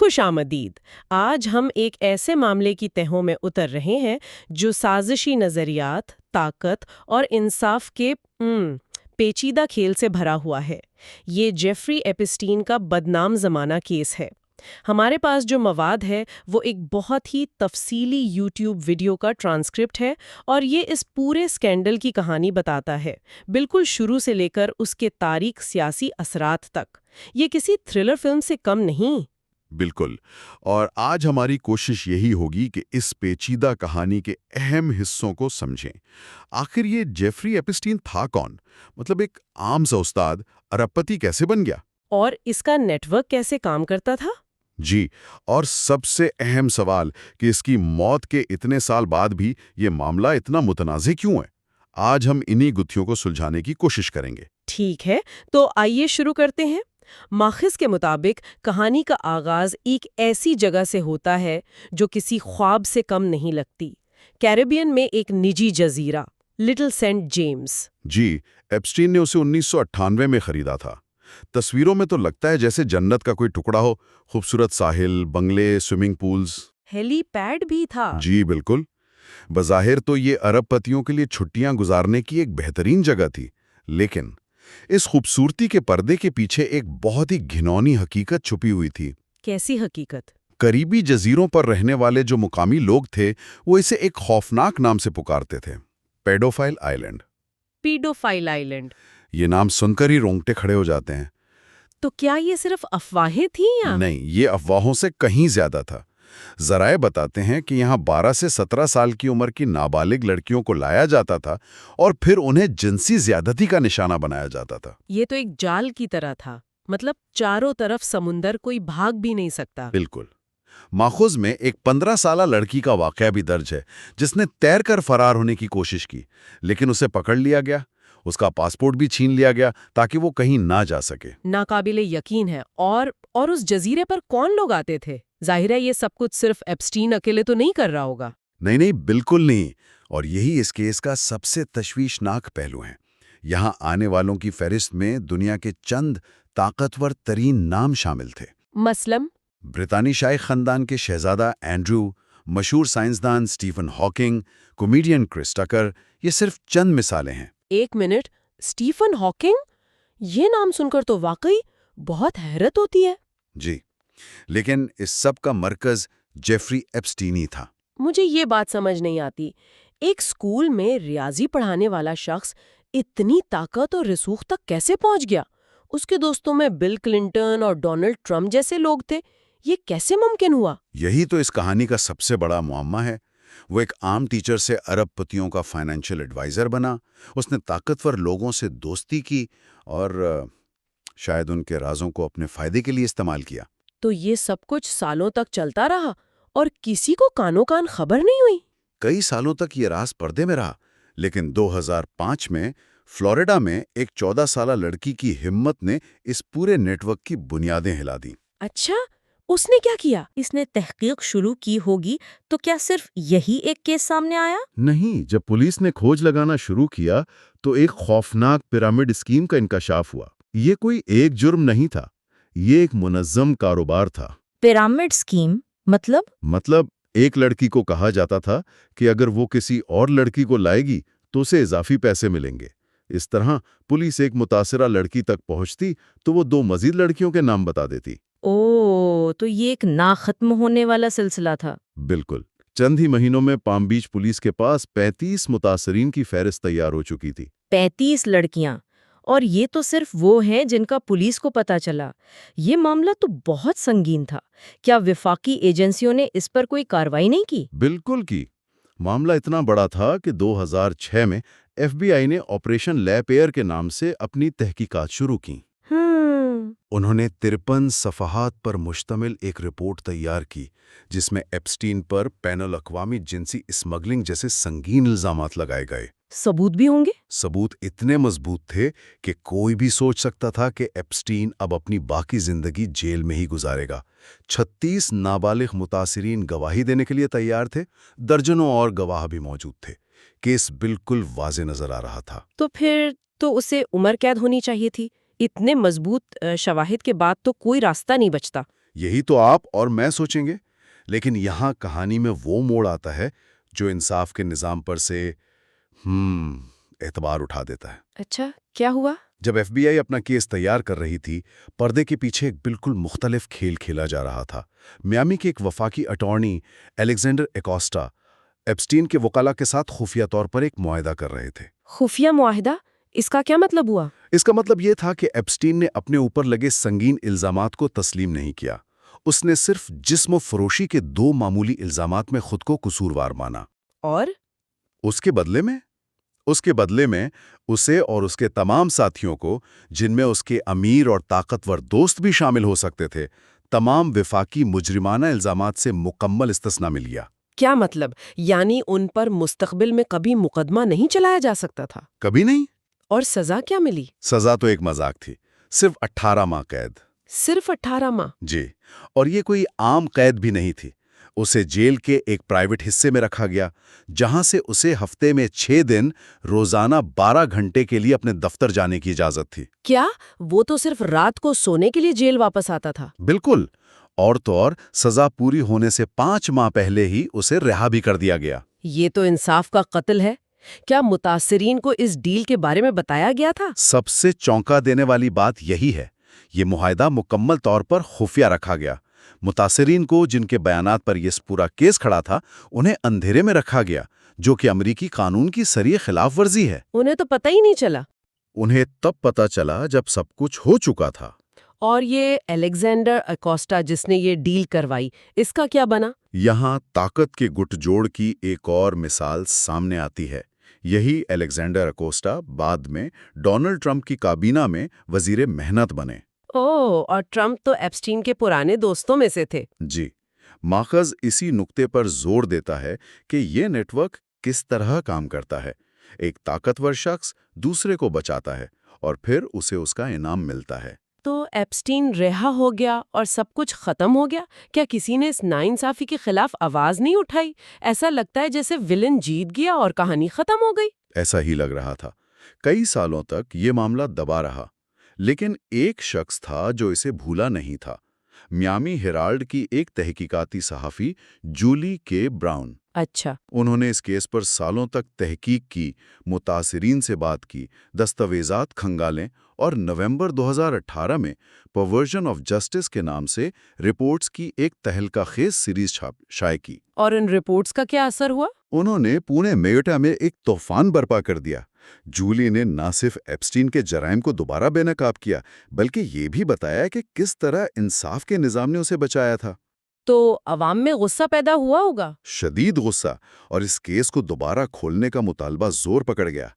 خوش آمدید۔ آج ہم ایک ایسے معاملے کی تہوں میں اتر رہے ہیں جو سازشی نظریات، طاقت اور انصاف کے پیچیدہ کھیل سے بھرا ہوا ہے۔ یہ جیفری ایپسٹین کا بدنام زمانہ کیس ہے۔ ہمارے پاس جو مواد ہے وہ ایک بہت ہی تفصیلی یوٹیوب ویڈیو کا ٹرانسکرپٹ ہے، اور یہ اس پورے سکینڈل کی کہانی بتاتا ہے، بالکل شروع سے لے کر اس کے تاریک سیاسی اثرات تک۔ یہ کسی تھرلر فلم سے کم نہیں۔ بالکل، اور آج ہماری کوشش یہی ہوگی کہ اس پیچیدہ کہانی کے اہم حصوں کو سمجھیں۔ آخر یہ جیفری ایپسٹین تھا کون؟ مطلب ایک عام سا استاد ارب پتی کیسے بن گیا؟ اور اس کا نیٹ ورک کیسے کام کرتا تھا؟ جی، اور سب سے اہم سوال کہ اس کی موت کے اتنے سال بعد بھی یہ معاملہ اتنا متنازع کیوں ہے؟ آج ہم انہی گتھیوں کو سلجھانے کی کوشش کریں گے۔ ٹھیک ہے، تو آئیے شروع کرتے ہیں۔ ماخذ کے مطابق کہانی کا آغاز ایک ایسی جگہ سے ہوتا ہے جو کسی خواب سے کم نہیں لگتی۔ کیریبین میں ایک نجی جزیرہ، لٹل سینٹ جیمز۔ جی، ایپسٹین نے اسے 1998 میں خریدا تھا۔ تصویروں میں تو لگتا ہے جیسے جنت کا کوئی ٹکڑا ہو، خوبصورت ساحل، بنگلے، سوئمنگ پولز۔ ہیلی پیڈ بھی تھا۔ جی بالکل، بظاہر تو یہ ارب پتیوں کے لیے چھٹیاں گزارنے کی ایک بہترین جگہ تھی، لیکن اس خوبصورتی کے پردے کے پیچھے ایک بہت ہی گھناؤنی حقیقت چھپی ہوئی تھی۔ کیسی حقیقت؟ قریبی جزیروں پر رہنے والے جو مقامی لوگ تھے وہ اسے ایک خوفناک نام سے پکارتے تھے، پیڈوفائل آئیلینڈ۔ Paedophile island? یہ نام سن کر ہی رونگٹے کھڑے ہو جاتے ہیں۔ تو کیا یہ صرف افواہیں تھیں یا؟ نہیں، یہ افواہوں سے کہیں زیادہ تھا۔ ذرائع بتاتے ہیں کہ یہاں 12 سے 17 سال کی عمر کی نابالغ لڑکیوں کو لایا جاتا تھا اور پھر انہیں جنسی زیادتی کا نشانہ بنایا جاتا تھا۔ یہ تو ایک جال کی طرح تھا، مطلب چاروں طرف سمندر، کوئی بھاگ بھی نہیں سکتا۔ بالکل۔ ماخذ میں ایک 15 سالہ لڑکی کا واقعہ بھی درج ہے جس نے تیر کر فرار ہونے کی کوشش کی، لیکن اسے پکڑ لیا گیا۔ اس کا پاسپورٹ بھی چھین لیا گیا تاکہ وہ کہیں نہ جا سکے۔ ناقابل یقین ہے۔ اور اس جزیرے پر کون لوگ آتے تھے؟ ظاہر ہے یہ سب کچھ صرف ایپسٹین اکیلے تو نہیں کر رہا ہوگا۔ نہیں، بالکل نہیں، اور یہی اس کیس کا سب سے تشویشناک پہلو ہے۔ یہاں آنے والوں کی فہرست میں دنیا کے چند طاقتور ترین نام شامل تھے۔ مثلاً؟ برطانوی شاہی خاندان کے شہزادہ اینڈریو، مشہور سائنسدان اسٹیفن ہاکنگ، کامیڈین کرس ٹکر، یہ صرف چند مثالیں ہیں۔ ایک منٹ، اسٹیفن ہاکنگ؟ یہ نام سن کر تو واقعی بہت حیرت ہوتی ہے۔ جی، لیکن اس سب کا مرکز جیفری ایپسٹین ہی تھا۔ مجھے یہ بات سمجھ نہیں آتی، ایک اسکول میں ریاضی پڑھانے والا شخص اتنی طاقت اور رسوخ تک کیسے پہنچ گیا؟ اس کے دوستوں میں بل کلنٹن اور ڈونلڈ ٹرمپ جیسے لوگ تھے، یہ کیسے ممکن ہوا؟ یہی تو اس کہانی کا سب سے بڑا معمہ ہے۔ وہ ایک عام ٹیچر سے ارب پتیوں کا فائنینشیل ایڈوائزر بنا۔ اس نے طاقتور لوگوں سے دوستی کی اور شاید ان کے رازوں کو اپنے فائدے کے لیے استعمال کیا۔ تو یہ سب کچھ سالوں تک چلتا رہا اور کسی کو کانوں کان خبر نہیں ہوئی؟ کئی سالوں تک یہ راز پردے میں رہا، لیکن 2005 میں فلوریڈا میں ایک 14 سالہ لڑکی کی ہمت نے اس پورے نیٹ ورک کی بنیادیں ہلا دیں۔ اچھا، اس نے کیا کیا؟ اس نے تحقیق شروع کی ہوگی، تو کیا صرف یہی ایک کیس سامنے آیا؟ نہیں، جب پولیس نے کھوج لگانا شروع کیا تو ایک خوفناک پیرامڈ اسکیم کا انکشاف ہوا۔ یہ کوئی ایک جرم نہیں تھا، یہ ایک منظم کاروبار تھا۔ پیرامڈ اسکیم مطلب ایک لڑکی کو کہا جاتا تھا کہ اگر وہ کسی اور لڑکی کو لائے گی تو اسے اضافی پیسے ملیں گے۔ اس طرح پولیس ایک متاثرہ لڑکی تک پہنچتی تو وہ 2 مزید لڑکیوں کے نام بتا دیتی۔ تو یہ ایک نا ختم ہونے والا سلسلہ تھا۔ بالکل۔ چند ہی مہینوں میں پام بیچ پولیس کے پاس 35 متاثرین کی فہرست تیار ہو چکی تھی۔ 35 لڑکیاں، اور یہ تو صرف وہ ہیں جن کا پولیس کو پتہ چلا۔ یہ معاملہ تو بہت سنگین تھا۔ کیا وفاقی ایجنسیوں نے اس پر کوئی کارروائی نہیں کی؟ بالکل کی۔ معاملہ اتنا بڑا تھا کہ 2006 میں ایف بی آئی نے آپریشن لیپ ایئر کے نام سے اپنی تحقیقات شروع کی۔ انہوں نے 53 صفحات پر مشتمل ایک رپورٹ تیار کی جس میں ایپسٹین پر بین الاقوامی جنسی اسمگلنگ جیسے سنگین الزامات لگائے گئے۔ ثبوت بھی ہوں گے؟ ثبوت اتنے مضبوط تھے کہ کوئی بھی سوچ سکتا تھا کہ ایپسٹین اب اپنی باقی زندگی جیل میں ہی گزارے گا۔ 36 نابالغ متاثرین گواہی دینے کے لیے تیار تھے، درجنوں اور گواہ بھی موجود تھے۔ کیس بالکل واضح نظر آ رہا تھا۔ تو پھر تو اسے عمر قید ہونی چاہیے تھی۔ اتنے مضبوط شواہد کے بعد تو کوئی راستہ نہیں بچتا۔ یہی تو آپ اور میں سوچیں گے، لیکن یہاں کہانی میں وہ موڑ آتا ہے جو انصاف کے نظام پر سے اعتبار اٹھا دیتا ہے۔ اچھا، کیا ہوا؟ جب ایف بی آئی اپنا کیس تیار کر رہی تھی، پردے کے پیچھے ایک بالکل مختلف کھیل کھیلا جا رہا تھا۔ میامی کے ایک وفاقی اٹارنی الیگزینڈر ایکوسٹا ایپسٹین کے وکلاء کے ساتھ خفیہ طور پر ایک معاہدہ کر رہے تھے۔ خفیہ معاہدہ؟ اس کا کیا مطلب ہوا؟ اس کا مطلب یہ تھا کہ ایپسٹین نے اپنے اوپر لگے سنگین الزامات کو تسلیم نہیں کیا۔ اس نے صرف جسم و فروشی کے 2 معمولی الزامات میں خود کو قصوروار مانا۔ اور اس کے بدلے میں اسے اور اس کے تمام ساتھیوں کو، جن میں اس کے امیر اور طاقتور دوست بھی شامل ہو سکتے تھے، تمام وفاقی مجرمانہ الزامات سے مکمل استثناء مل گیا۔ کیا مطلب؟ یعنی ان پر مستقبل میں کبھی مقدمہ نہیں چلایا جا سکتا تھا؟ کبھی نہیں۔ اور سزا کیا ملی؟ سزا تو ایک مذاق تھی، صرف 18 ماہ قید۔ صرف 18 ماہ؟ جی، اور یہ کوئی عام قید بھی نہیں تھی۔ اسے جیل کے ایک پرائیویٹ حصے میں رکھا گیا، جہاں سے اسے ہفتے میں 6 دن روزانہ 12 گھنٹے کے لیے اپنے دفتر جانے کی اجازت تھی۔ کیا وہ تو صرف رات کو سونے کے لیے جیل واپس آتا تھا؟ بالکل، اور تو اور سزا پوری ہونے سے 5 ماہ پہلے ہی اسے رہا بھی کر دیا گیا۔ یہ تو انصاف کا قتل ہے۔ کیا متاثرین کو اس ڈیل کے بارے میں بتایا گیا تھا؟ سب سے چونکا دینے والی بات یہی ہے، یہ معاہدہ مکمل طور پر خفیہ رکھا گیا۔ متاثرین کو، جن کے بیانات پر یہ پورا کیس کھڑا تھا، انہیں اندھیرے میں رکھا گیا، جو کہ امریکی قانون کی صریح خلاف ورزی ہے۔ انہیں تو پتہ ہی نہیں چلا۔ انہیں تب پتہ چلا جب سب کچھ ہو چکا تھا۔ اور یہ الیگزینڈر ایکوسٹا جس نے یہ ڈیل کروائی، اس کا کیا بنا؟ یہاں طاقت کے گٹ جوڑ کی ایک اور مثال سامنے آتی ہے۔ یہی الیگزینڈر ایکوسٹا بعد میں ڈونلڈ ٹرمپ کی کابینہ میں وزیر محنت بنے۔ اور ٹرمپ تو ایپسٹین کے پرانے دوستوں میں سے تھے۔ جی، ماخذ اسی نقطے پر زور دیتا ہے کہ یہ نیٹ ورک کس طرح کام کرتا ہے۔ ایک طاقتور شخص دوسرے کو بچاتا ہے اور پھر اسے اس کا انعام ملتا ہے۔ تو ایپسٹین رہا ہو گیا اور سب کچھ ختم ہو گیا؟ کیا کسی نے اس ناانصافی کے خلاف آواز نہیں اٹھائی؟ ایسا لگتا ہے جیسے ولن جیت گیا اور کہانی ختم ہو گئی۔ ایسا ہی لگ رہا تھا۔ کئی سالوں تک یہ معاملہ دبا رہا، لیکن ایک شخص تھا جو اسے بھولا نہیں تھا۔ میامی ہیرالڈ کی ایک تحقیقاتی صحافی جولی کے براؤن۔ اچھا۔ انہوں نے اس کیس پر سالوں تک تحقیق کی، متاثرین سے بات کی، دستاویزات کھنگالیں، اور نومبر 2018 میں پرورژن آف جسٹس کے نام سے رپورٹس کی ایک تہلکہ خیز سیریز شائع کی۔ اور ان رپورٹس کا کیا اثر ہوا؟ انہوں نے پونے میوٹا میں ایک طوفان برپا کر دیا۔ جولی نے نہ صرف ایپسٹین کے جرائم کو دوبارہ بے نقاب کیا، بلکہ یہ بھی بتایا کہ کس طرح انصاف کے نظام نے اسے بچایا تھا۔ تو عوام میں غصہ پیدا ہوا ہوگا؟ شدید غصہ، اور اس کیس کو دوبارہ کھولنے کا مطالبہ زور پکڑ گیا۔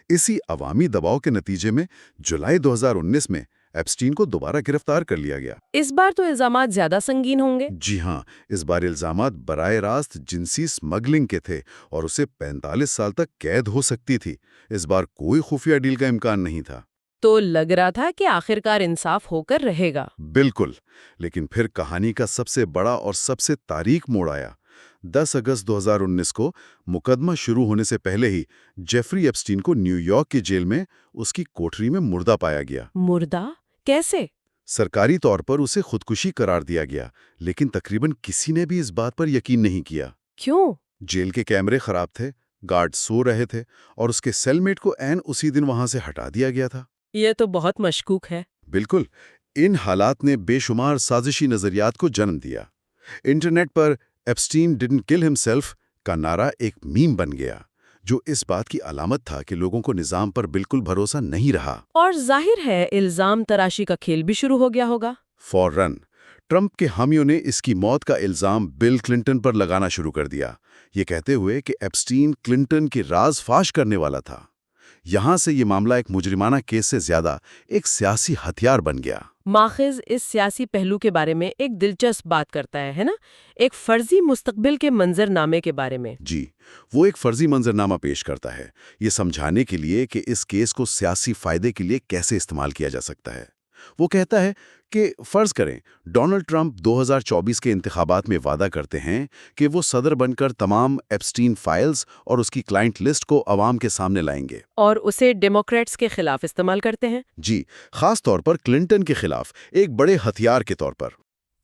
اسی عوامی دباؤ کے نتیجے میں جولائی 2019 میں ایپسٹین کو دوبارہ گرفتار کر لیا گیا۔ اس بار تو الزامات زیادہ سنگین ہوں گے۔ جی ہاں، اس بار الزامات براہ راست جنسی سمگلنگ کے تھے اور اسے 45 سال تک قید ہو سکتی تھی۔ اس بار کوئی خفیہ ڈیل کا امکان نہیں تھا۔ تو لگ رہا تھا کہ آخرکار انصاف ہو کر رہے گا۔ بالکل، لیکن پھر کہانی کا سب سے بڑا اور سب سے تاریک موڑ آیا۔ 10 اگست 2019 کو مقدمہ شروع ہونے سے پہلے ہی جیفری ایپسٹین کو نیو یارک کی جیل میں اس کی کوٹری میں مردہ پایا گیا۔ مردہ؟ کیسے؟ سرکاری طور پر اسے خودکشی قرار دیا گیا، لیکن تقریباً کسی نے بھی اس بات پر یقین نہیں کیا۔ کیوں؟ جیل کے کیمرے خراب تھے، گارڈ سو رہے تھے، اور اس کے سیل میٹ کو عین اسی دن وہاں سے ہٹا دیا گیا تھا۔ یہ تو بہت مشکوک ہے۔ بالکل، ان حالات نے بے شمار سازشی نظریات کو جنم دیا۔ انٹرنیٹ پر ایپسٹین ڈڈنٹ کل ہمسیلف کا نعرہ ایک میم بن گیا، جو اس بات کی علامت تھا کہ لوگوں کو نظام پر بالکل بھروسہ نہیں رہا۔ اور ظاہر ہے الزام تراشی کا کھیل بھی شروع ہو گیا ہوگا۔ فوراً ٹرمپ کے حامیوں نے اس کی موت کا الزام بل کلنٹن پر لگانا شروع کر دیا، یہ کہتے ہوئے کہ ایپسٹین کلنٹن کے راز فاش کرنے والا تھا۔ یہاں سے یہ معاملہ ایک مجرمانہ کیس سے زیادہ ایک سیاسی ہتھیار بن گیا۔ ماخذ اس سیاسی پہلو کے بارے میں ایک دلچسپ بات کرتا ہے نا؟ ایک فرضی مستقبل کے منظر نامے کے بارے میں۔ جی، وہ ایک فرضی منظرنامہ پیش کرتا ہے، یہ سمجھانے کے لیے کہ اس کیس کو سیاسی فائدے کے لیے کیسے استعمال کیا جا سکتا ہے۔ وہ کہتا ہے کہ فرض کریں ڈونلڈ ٹرمپ 2024 کے انتخابات میں وعدہ کرتے ہیں کہ وہ صدر بن کر تمام ایپسٹین فائلز اور اس کی کلائنٹ لسٹ کو عوام کے سامنے لائیں گے، اور اسے ڈیموکریٹس کے خلاف استعمال کرتے ہیں۔ جی، خاص طور پر کلنٹن کے خلاف ایک بڑے ہتھیار کے طور پر۔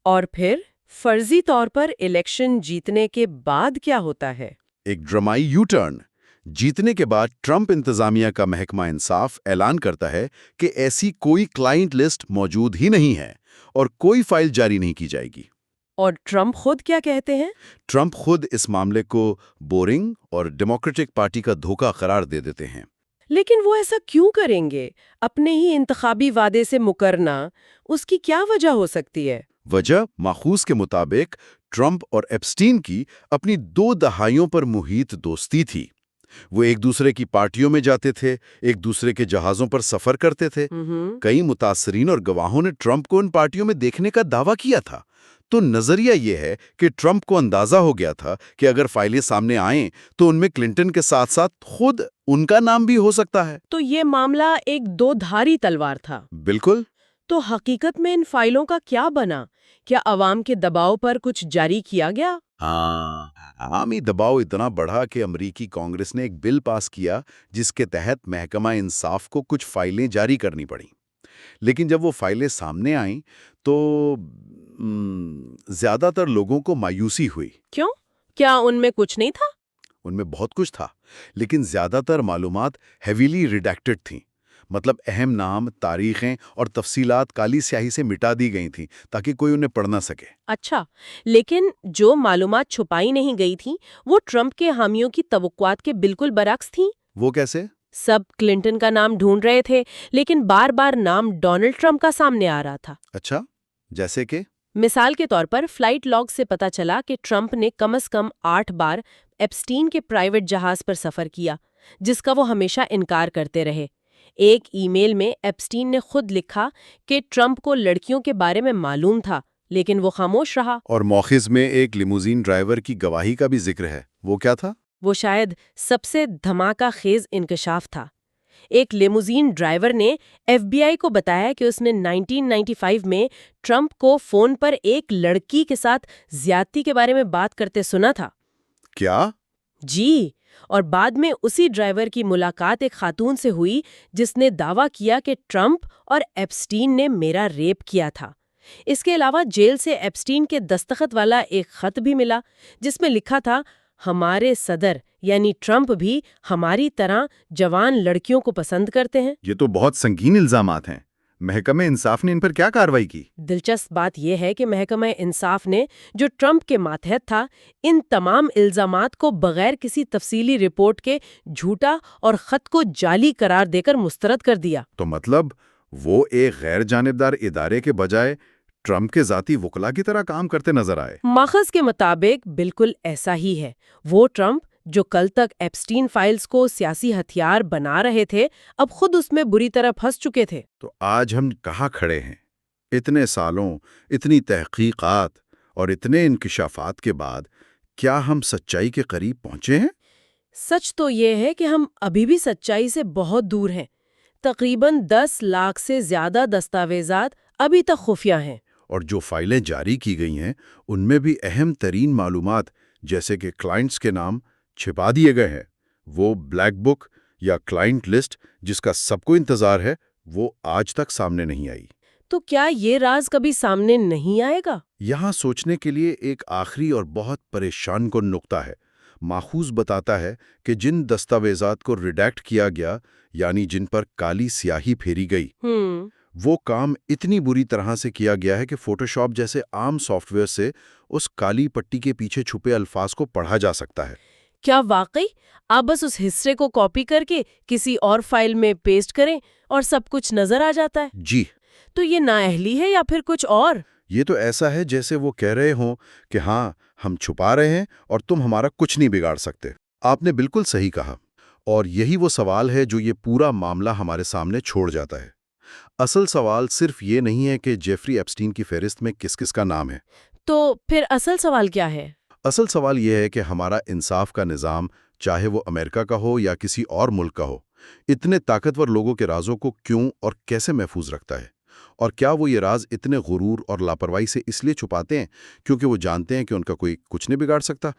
اور پھر فرضی طور پر الیکشن جیتنے کے بعد کیا ہوتا ہے؟ ایک ڈرامائی یو ٹرن۔ جیتنے کے بعد ٹرمپ انتظامیہ کا محکمہ انصاف اعلان کرتا ہے کہ ایسی کوئی کلائنٹ لسٹ موجود ہی نہیں ہے اور کوئی فائل جاری نہیں کی جائے گی۔ اور ٹرمپ خود کیا کہتے ہیں؟ ٹرمپ خود اس معاملے کو بورنگ اور ڈیموکریٹک پارٹی کا دھوکہ قرار دے دیتے ہیں۔ لیکن وہ ایسا کیوں کریں گے؟ اپنے ہی انتخابی وعدے سے مکرنا، اس کی کیا وجہ ہو سکتی ہے؟ وجہ ماخوذ کے مطابق ٹرمپ اور ایپسٹین کی اپنی 2 دہائیوں پر محیط دوستی تھی۔ وہ ایک دوسرے کی پارٹیوں میں جاتے تھے، ایک دوسرے کے جہازوں پر سفر کرتے تھے۔ کئی متاثرین اور گواہوں نے ٹرمپ کو ان پارٹیوں میں دیکھنے کا دعویٰ کیا تھا۔ تو نظریہ یہ ہے کہ ٹرمپ کو اندازہ ہو گیا تھا کہ اگر فائلیں سامنے آئیں تو ان میں کلنٹن کے ساتھ ساتھ خود ان کا نام بھی ہو سکتا ہے۔ تو یہ معاملہ ایک 2 دھاری تلوار تھا۔ بالکل۔ تو حقیقت میں ان فائلوں کا کیا بنا؟ کیا عوام کے دباؤ پر کچھ جاری کیا گیا؟ عوامی دباؤ اتنا بڑھا کہ امریکی کانگریس نے ایک بل پاس کیا جس کے تحت محکمہ انصاف کو کچھ فائلیں جاری کرنی پڑیں۔ لیکن جب وہ فائلیں سامنے آئیں تو زیادہ تر لوگوں کو مایوسی ہوئی۔ کیوں؟ کیا ان میں کچھ نہیں تھا؟ ان میں بہت کچھ تھا، لیکن زیادہ تر معلومات ہیویلی ریڈیکٹڈ تھیں۔ مطلب اہم نام، تاریخیں اور تفصیلات کالی سیاہی سے مٹا دی گئی تھیں تاکہ کوئی انہیں پڑھ نہ سکے۔ اچھا، لیکن جو معلومات چھپائی نہیں گئی تھیں وہ ٹرمپ کے حامیوں کی توقعات کے بالکل برعکس تھیں۔ وہ کیسے؟ سب کلنٹن کا نام ڈھونڈ رہے تھے، لیکن بار بار نام ڈونلڈ ٹرمپ کا سامنے آ رہا تھا۔ اچھا، جیسے کہ؟ مثال کے طور پر فلائٹ لاگ سے پتا چلا کہ ٹرمپ نے کم از کم 8 بار ایپسٹین کے پرائیویٹ جہاز پر سفر کیا، جس کا وہ ہمیشہ انکار کرتے رہے۔ ایک ای میل میں ایپسٹین نے خود لکھا کہ ٹرمپ کو لڑکیوں کے بارے میں معلوم تھا، لیکن وہ خاموش رہا۔ اور مؤخذ میں ایک لیموزین ڈرائیور کی گواہی کا بھی ذکر ہے، وہ کیا تھا؟ وہ شاید سب سے دھماکہ خیز انکشاف تھا۔ ایک لیموزین ڈرائیور نے ایف بی آئی کو بتایا کہ اس نے 1995 میں ٹرمپ کو فون پر ایک لڑکی کے ساتھ زیادتی کے بارے میں بات کرتے سنا تھا۔ کیا؟ جی، اور بعد میں اسی ڈرائیور کی ملاقات ایک خاتون سے ہوئی جس نے دعویٰ کیا کہ ٹرمپ اور ایپسٹین نے میرا ریپ کیا تھا۔ اس کے علاوہ جیل سے ایپسٹین کے دستخط والا ایک خط بھی ملا جس میں لکھا تھا، ہمارے صدر یعنی ٹرمپ بھی ہماری طرح جوان لڑکیوں کو پسند کرتے ہیں۔ یہ تو بہت سنگین الزامات ہیں۔ محکمہ انصاف نے ان پر کیا کارروائی کی؟ دلچسپ بات یہ ہے کہ محکمہ انصاف نے، جو ٹرمپ کے ماتحت تھا، ان تمام الزامات کو بغیر کسی تفصیلی رپورٹ کے جھوٹا اور خط کو جعلی قرار دے کر مسترد کر دیا۔ تو مطلب وہ ایک غیر جانبدار ادارے کے بجائے ٹرمپ کے ذاتی وکلا کی طرح کام کرتے نظر آئے۔ ماخذ کے مطابق بالکل ایسا ہی ہے۔ وہ ٹرمپ جو کل تک ایپسٹین فائلز کو سیاسی ہتھیار بنا رہے تھے، اب خود اس میں بری طرح پھنس چکے تھے۔ تو آج ہم کہاں کھڑے ہیں؟ اتنے سالوں، اتنی تحقیقات اور اتنے انکشافات کے بعد کیا ہم سچائی کے قریب پہنچے ہیں؟ سچ تو یہ ہے کہ ہم ابھی بھی سچائی سے بہت دور ہیں۔ تقریباً 10 لاکھ سے زیادہ دستاویزات ابھی تک خفیہ ہیں۔ اور جو فائلیں جاری کی گئی ہیں ان میں بھی اہم ترین معلومات جیسے کہ کلائنٹس کے نام چھپا دیے گئے ہیں۔ وہ بلیک بک یا کلائنٹ لسٹ جس کا سب کو انتظار ہے، وہ آج تک سامنے نہیں آئی۔ تو کیا یہ راز کبھی سامنے نہیں آئے گا؟ یہاں سوچنے کے لیے ایک آخری اور بہت پریشان کن نقطہ ہے۔ ماخوذ بتاتا ہے کہ جن دستاویزات کو ریڈیکٹ کیا گیا، یعنی جن پر کالی سیاہی پھیری گئی، وہ کام اتنی بری طرح سے کیا گیا ہے کہ فوٹو شاپ جیسے عام سافٹ ویئر سے اس کالی پٹی کے پیچھے چھپے الفاظ کو پڑھا جا سکتا ہے۔ کیا واقعی آپ بس اس حصے کو کاپی کر کے کسی اور فائل میں پیسٹ کریں اور سب کچھ نظر آ جاتا ہے؟ جی۔ تو یہ نااہلی ہے یا پھر کچھ اور؟ یہ تو ایسا ہے جیسے وہ کہہ رہے ہوں کہ ہاں، ہم چھپا رہے ہیں اور تم ہمارا کچھ نہیں بگاڑ سکتے۔ آپ نے بالکل صحیح کہا، اور یہی وہ سوال ہے جو یہ پورا معاملہ ہمارے سامنے چھوڑ جاتا ہے۔ اصل سوال صرف یہ نہیں ہے کہ جیفری ایپسٹین کی فہرست میں کس کس کا نام ہے۔ تو پھر اصل سوال کیا ہے؟ اصل سوال یہ ہے کہ ہمارا انصاف کا نظام، چاہے وہ امریکہ کا ہو یا کسی اور ملک کا ہو، اتنے طاقتور لوگوں کے رازوں کو کیوں اور کیسے محفوظ رکھتا ہے؟ اور کیا وہ یہ راز اتنے غرور اور لاپرواہی سے اس لیے چھپاتے ہیں کیونکہ وہ جانتے ہیں کہ ان کا کوئی کچھ نہیں بگاڑ سکتا؟